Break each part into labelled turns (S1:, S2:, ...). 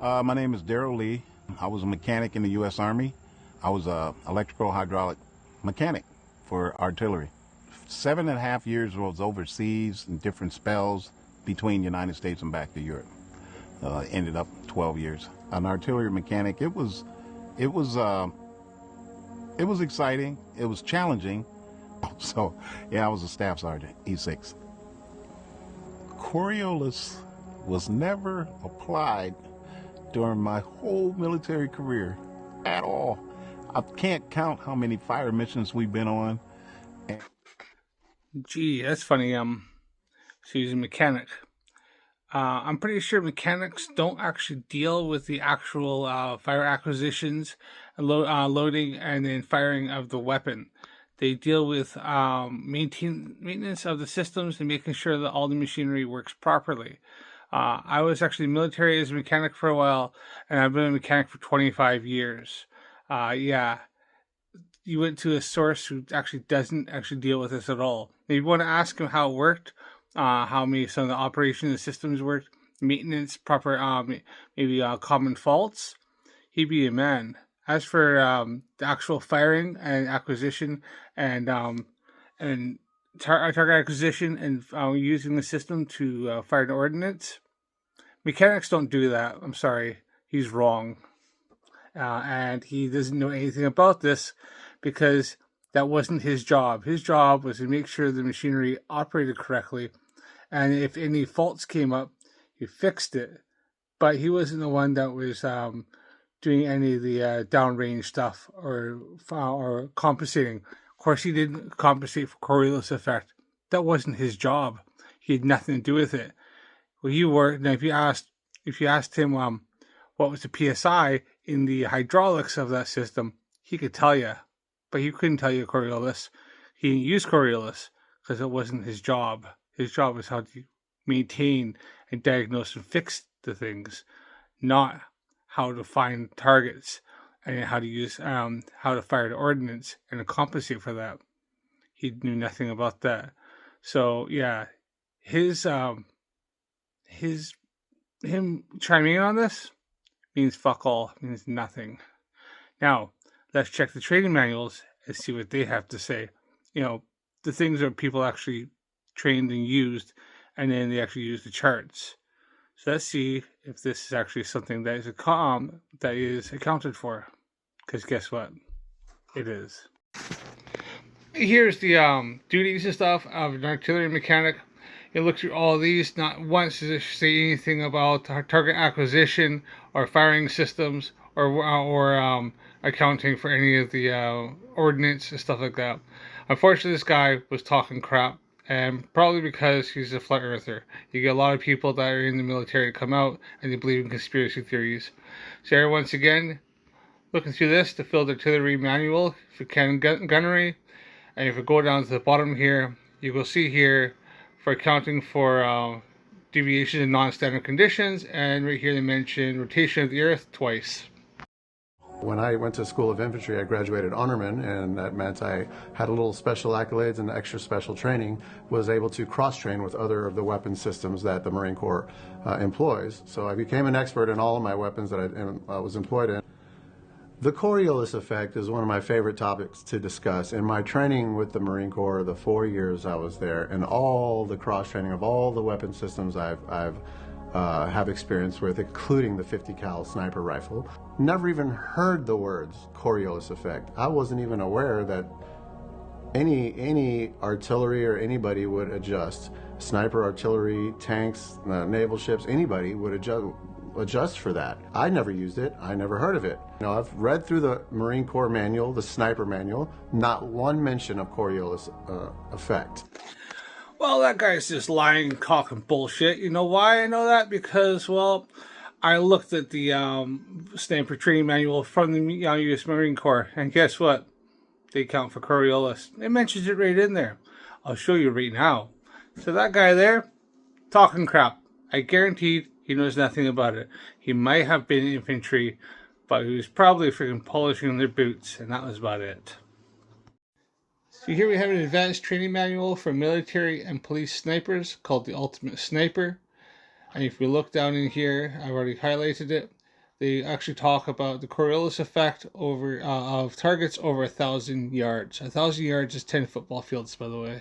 S1: My name is Daryl Lee. I was a mechanic in the U.S. Army. I was a electrical hydraulic mechanic for artillery. 7.5 years was overseas in different spells between United States and back to Europe. Ended up 12 years. An artillery mechanic. It was exciting. It was challenging. So, yeah, I was a staff sergeant, E6. Coriolis was never applied during my whole military career at all. I can't count how many fire missions we've been on.
S2: Gee, that's funny. So he's a mechanic. I'm pretty sure mechanics don't actually deal with the actual fire acquisitions, loading, and then firing of the weapon. They deal with maintenance of the systems and making sure that all the machinery works properly. I was actually military as a mechanic for a while, and I've been a mechanic for 25 years. Yeah, you went to a source who actually doesn't actually deal with this at all. If you want to ask him how it worked, how some of the operation of the systems worked, maintenance, proper, maybe common faults, he'd be a man. As for the actual firing and acquisition and target acquisition and using the system to fire an ordnance, mechanics don't do that. I'm sorry, he's wrong. And he doesn't know anything about this because that wasn't his job. His job was to make sure the machinery operated correctly, and if any faults came up, he fixed it. But he wasn't the one that was doing any of the downrange stuff or compensating. Of course, he didn't compensate for Coriolis effect. That wasn't his job. He had nothing to do with it. Well, you were. Now, if you asked him what was the PSI in the hydraulics of that system, he could tell you, but he couldn't tell you Coriolis. He didn't use Coriolis because it wasn't his job. His job was how to maintain and diagnose and fix the things, not how to find targets and how to use how to fire the ordnance and to compensate for that. He knew nothing about that. So yeah, him chiming in on this means fuck all, means nothing. Now, let's check the training manuals and see what they have to say. You know, the things that people actually trained and used, and then they actually use the charts. So let's see if this is actually something that is accounted for. Because guess what? It is. Here's the duties and stuff of an artillery mechanic. You look through all these. Not once does it say anything about target acquisition or firing systems or accounting for any of the ordnance and stuff like that. Unfortunately, this guy was talking crap, and probably because he's a flat earther. You get a lot of people that are in the military to come out and they believe in conspiracy theories. So here, once again, looking through this, the field artillery manual for cannon gunnery, and if you go down to the bottom here, you will see here for accounting for deviations in non-standard conditions, and right here they mention rotation of the earth twice.
S3: When I went to School of Infantry, I graduated honorman, and that meant I had a little special accolades and extra special training, was able to cross-train with other of the weapon systems that the Marine Corps employs. So I became an expert in all of my weapons that I was employed in. The Coriolis effect is one of my favorite topics to discuss. In my training with the Marine Corps, the 4 years I was there, and all the cross-training of all the weapon systems have experience with, including the 50 cal sniper rifle. Never even heard the words Coriolis effect. I wasn't even aware that any artillery or anybody would adjust. Sniper, artillery, tanks, naval ships, anybody would adjust for that. I never used it. I never heard of it. You know, I've read through the Marine Corps manual, the sniper manual, not one mention of Coriolis effect.
S2: Well, that guy's just lying, talking bullshit. You know why I know that? Because, well, I looked at the sniper training manual from the U.S. Marine Corps, and guess what? They count for Coriolis. It mentions it right in there. I'll show you right now. So that guy there, talking crap. I guaranteed he knows nothing about it. He might have been infantry, but he was probably freaking polishing their boots, and that was about it. So here we have an advanced training manual for military and police snipers called the Ultimate Sniper. And if we look down in here, I've already highlighted it. they actually talk about the Coriolis effect over of targets over 1,000 yards. 1,000 yards is 10 football fields, by the way.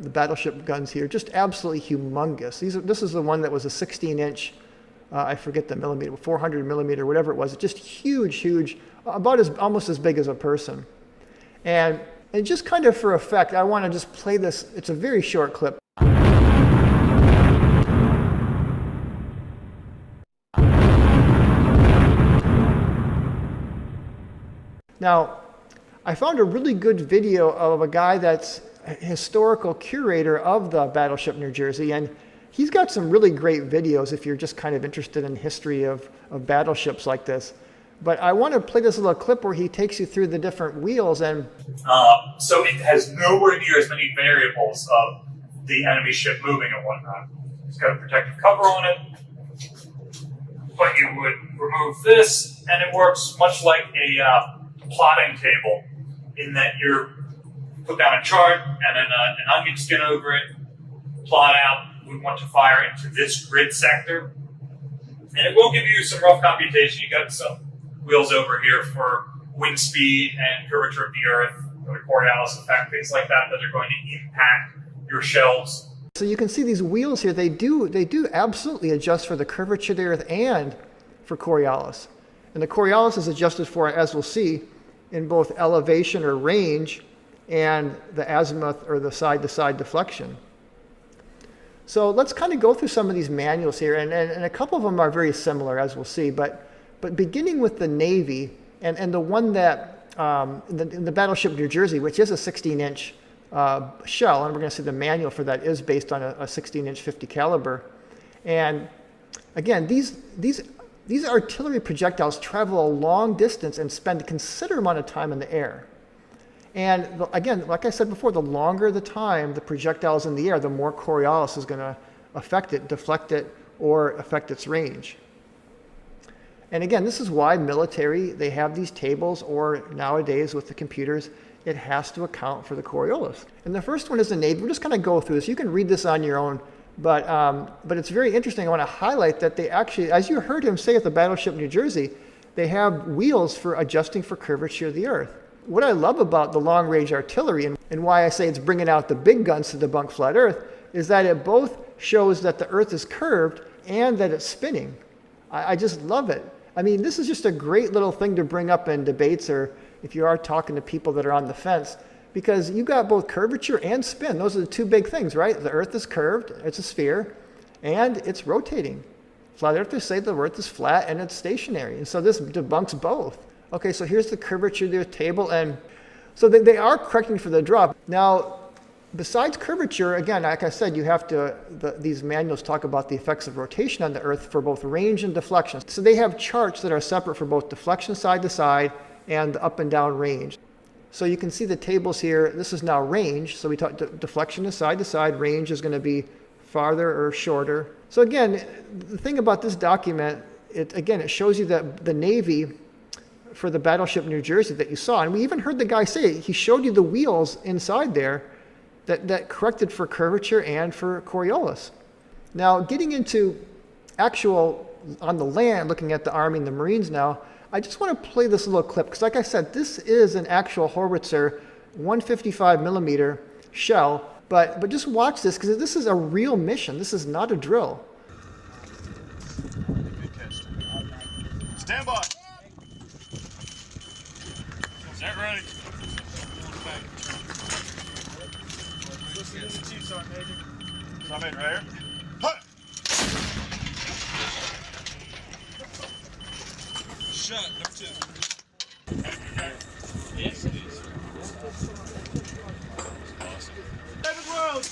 S4: The battleship guns here, just absolutely humongous. This is the one that was a 16-inch, I forget the millimeter, 400 millimeter, whatever it was. Just huge, huge, almost as big as a person. And just kind of for effect, I want to just play this. It's a very short clip. Now, I found a really good video of a guy that's a historical curator of the battleship New Jersey, and he's got some really great videos if you're just kind of interested in history of battleships like this. But I want to play this little clip where he takes you through the different wheels. And
S5: so it has nowhere near as many variables of the enemy ship moving and whatnot. It's got a protective cover on it, but you would remove this, and it works much like a plotting table, in that you're put down a chart and then an onion skin over it, plot out, we want to fire into this grid sector, and it will give you some rough computation. You got some wheels over here for wind speed and curvature of the earth, or the Coriolis effect, things like that are going to impact your shells.
S4: So you can see these wheels here, they do absolutely adjust for the curvature of the earth and for Coriolis. And the Coriolis is adjusted for, as we'll see, in both elevation or range and the azimuth or the side-to-side deflection. So let's kind of go through some of these manuals here, and a couple of them are very similar, as we'll see, but beginning with the Navy, and the one that, in the battleship New Jersey, which is a 16-inch shell, and we're going to see the manual for that is based on a 16-inch 50 caliber. And again, these artillery projectiles travel a long distance and spend a considerable amount of time in the air. And again, like I said before, the longer the time the projectile is in the air, the more Coriolis is going to affect it, deflect it, or affect its range. And again, this is why military, they have these tables, or nowadays with the computers, it has to account for the Coriolis. And the first one is the Navy. We're just going to go through this. You can read this on your own, but it's very interesting. I want to highlight that they actually, as you heard him say at the battleship New Jersey, they have wheels for adjusting for curvature of the earth. What I love about the long-range artillery, and why I say it's bringing out the big guns to debunk flat earth, is that it both shows that the earth is curved and that it's spinning. I just love it. I mean, this is just a great little thing to bring up in debates, or if you are talking to people that are on the fence, because you got both curvature and spin. Those are the two big things, right? The earth is curved, it's a sphere, and it's rotating. Flat earthers say the earth is flat and it's stationary, and so this debunks both. Okay, so here's the curvature of the table, and so they are correcting for the drop. Now, besides curvature, again, like I said, you have to, these manuals talk about the effects of rotation on the earth for both range and deflection. So they have charts that are separate for both deflection side to side and up and down range. So you can see the tables here. This is now range. So we talk deflection is side to side, range is going to be farther or shorter. So again, the thing about this document, it shows you that the Navy, for the battleship New Jersey that you saw, and we even heard the guy say, he showed you the wheels inside there that corrected for curvature and for Coriolis. Now, getting into actual on the land, looking at the Army and the Marines now, I just want to play this little clip, because like I said, this is an actual howitzer 155 millimeter shell, but just watch this, because this is a real mission. This is not a drill.
S6: Stand by. Set ready. Sergeant right here. Put. Shot number 2. Yes, it is. Awesome. David Wells,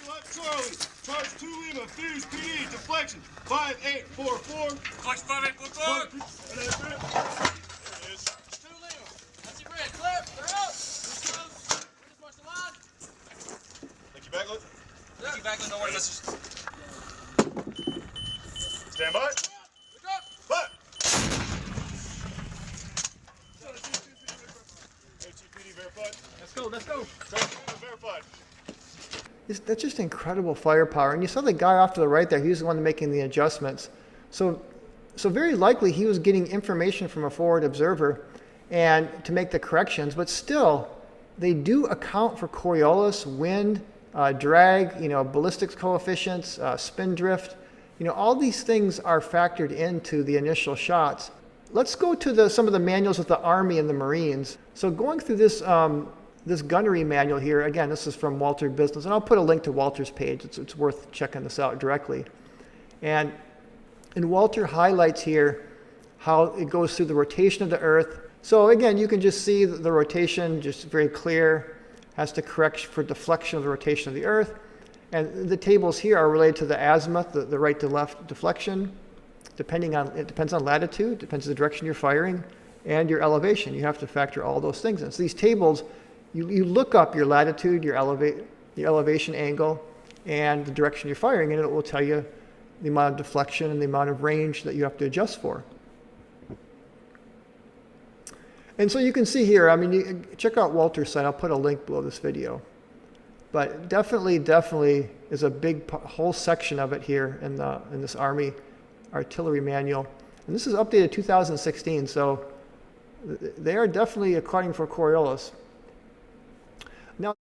S6: left Charlie. Charge 2 Lima, fuse PD, deflection 5844. Deflection 5844. There it is. 2 Lima. That's your red. Clear. They're up. Just watch the line. Thank you, Backlet. Thank you, Backlet. Don't worry, message. Stand by. But.
S4: Let's go.
S6: Verified.
S4: That's just incredible firepower. And you saw the guy off to the right there, he was the one making the adjustments. So So very likely he was getting information from a forward observer and to make the corrections, but still they do account for Coriolis, wind, drag, ballistics coefficients, spin drift. All these things are factored into the initial shots. Let's go to some of the manuals with the Army and the Marines. So going through this this gunnery manual here, again, this is from Walter Business, and I'll put a link to Walter's page. It's worth checking this out directly. And Walter highlights here how it goes through the rotation of the Earth. So again, you can just see the rotation, just very clear, has to correct for deflection of the rotation of the Earth. And the tables here are related to the azimuth, the right to left deflection. It depends on latitude, depends on the direction you're firing, and your elevation. You have to factor all those things in. So these tables, you look up your latitude, your elevation angle, and the direction you're firing, and it will tell you the amount of deflection and the amount of range that you have to adjust for. And so you can see here, check out Walter's site. I'll put a link below this video. But definitely is a big whole section of it here in this Army artillery manual. And this is updated 2016, so they are definitely accounting for Coriolis. Now,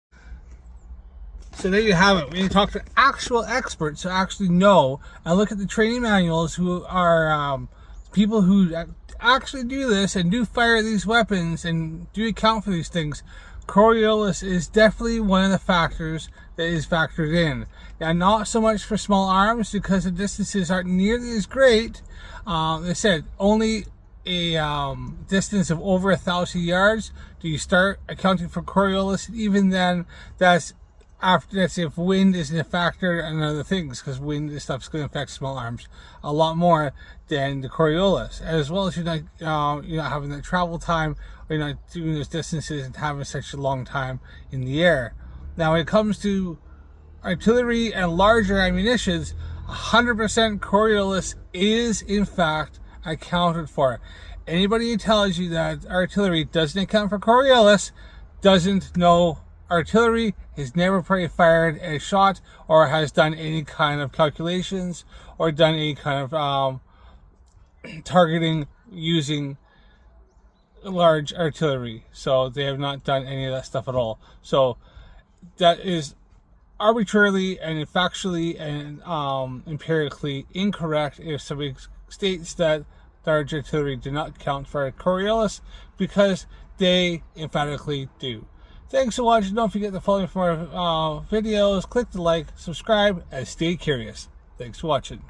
S2: so there you have it. We talk to actual experts who actually know and look at the training manuals, who are people who actually do this and do fire these weapons and do account for these things. Coriolis is definitely one of the factors that is factored in. Now, not so much for small arms because the distances aren't nearly as great. They said only a distance of over 1,000 yards do you start accounting for Coriolis. Even then, that's if wind isn't a factor and other things, because wind and stuff is going to affect small arms a lot more than the Coriolis, as well as you're not having that travel time, or you're not doing those distances and having such a long time in the air. Now, when it comes to artillery and larger ammunitions, 100% Coriolis is in fact accounted for. Anybody who tells you that artillery doesn't account for Coriolis doesn't know artillery, has never probably fired a shot or has done any kind of calculations or done any kind of targeting using large artillery. So they have not done any of that stuff at all. So that is arbitrarily and factually and empirically incorrect if somebody states that large artillery do not count for Coriolis, because they emphatically do. Thanks for watching. Don't forget to follow me for more videos. Click the like, subscribe, and stay curious. Thanks for watching.